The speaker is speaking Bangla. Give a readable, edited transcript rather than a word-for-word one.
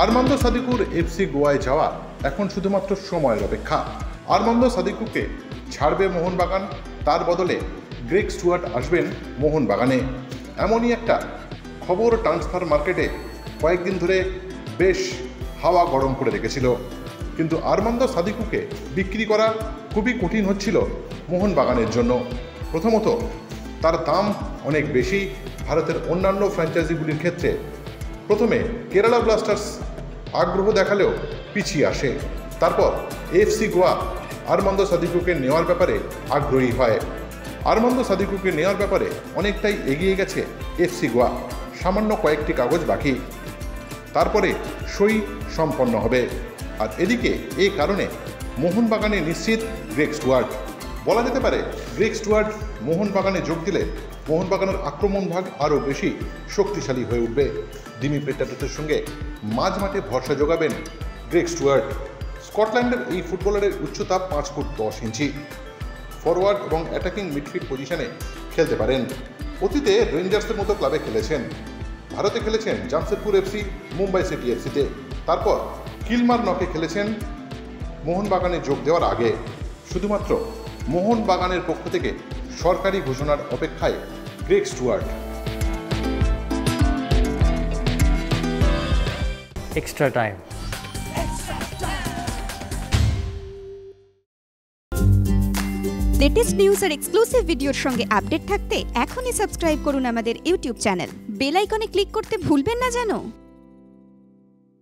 আর্মান্দো সাদিকুর এফসি গোয়ায় যাওয়া এখন শুধুমাত্র সময়ের অপেক্ষা। আর্মান্দো সাদিকুকে ছাড়বে মোহনবাগান, তার বদলে গ্রেগ স্টুয়ার্ট আসবেন মোহনবাগানে। এমনই একটা খবর ট্রান্সফার মার্কেটে কয়েকদিন ধরে বেশ হাওয়া গরম করে রেখেছিল। কিন্তু আর্মান্দো সাদিকুকে বিক্রি করা খুবই কঠিন হচ্ছিল মোহনবাগানের জন্য। প্রথমত তার দাম অনেক বেশি ভারতের অন্যান্য ফ্র্যাঞ্চাইজিগুলির ক্ষেত্রে। প্রথমে কেরালা ব্লাস্টার্স আগ্রহ দেখালেও পিছিয়ে আসে। তারপর এফসি গোয়া আর্মান্দো সাদিকুকে নেওয়ার ব্যাপারে আগ্রহী হয়। আর্মান্দো সাদিকুকে নেওয়ার ব্যাপারে অনেকটাই এগিয়ে গেছে এফসি গোয়া, সামান্য কয়েকটি কাগজ বাকি, তারপরে সই সম্পন্ন হবে। আর এদিকে এই কারণে মোহনবাগানে নিশ্চিত গ্রেগ স্টুয়ার্ট। বলা যেতে পারে গ্রেগ স্টুয়ার্ট মোহনবাগানে যোগ দিলে মোহনবাগানের আক্রমণ ভাগ আরও বেশি শক্তিশালী হয়ে উঠবে। দিমি পেট্টাটোসের সঙ্গে মাঝ মাঠে ভরসা যোগাবেন গ্রেগ স্টুয়ার্ট। স্কটল্যান্ডের এই ফুটবলারের উচ্চতা 5 ফুট 10 ইঞ্চি। ফরওয়ার্ড এবং অ্যাটাকিং মিডফিল্ড পজিশনে খেলতে পারেন। অতীতে রেঞ্জার্সের মতো ক্লাবে খেলেছেন। ভারতে খেলেছেন জামশেদপুর এফসি, মুম্বাই সিটি এফসিতে। তারপর কিলমারনকে খেলেছেন মোহনবাগানে যোগ দেওয়ার আগে। শুধুমাত্র মোহনবাগানের পক্ষ থেকে সরকারি ঘোষণার অপেক্ষায় Greg Stuart. Extra time. Latest news আর এক্সক্লুসিভ ভিডিওর সঙ্গে আপডেট থাকতে এখনই সাবস্ক্রাইব করুন আমাদের ইউটিউব চ্যানেল। বেল আইকনে ক্লিক করতে ভুলবেন না যেন।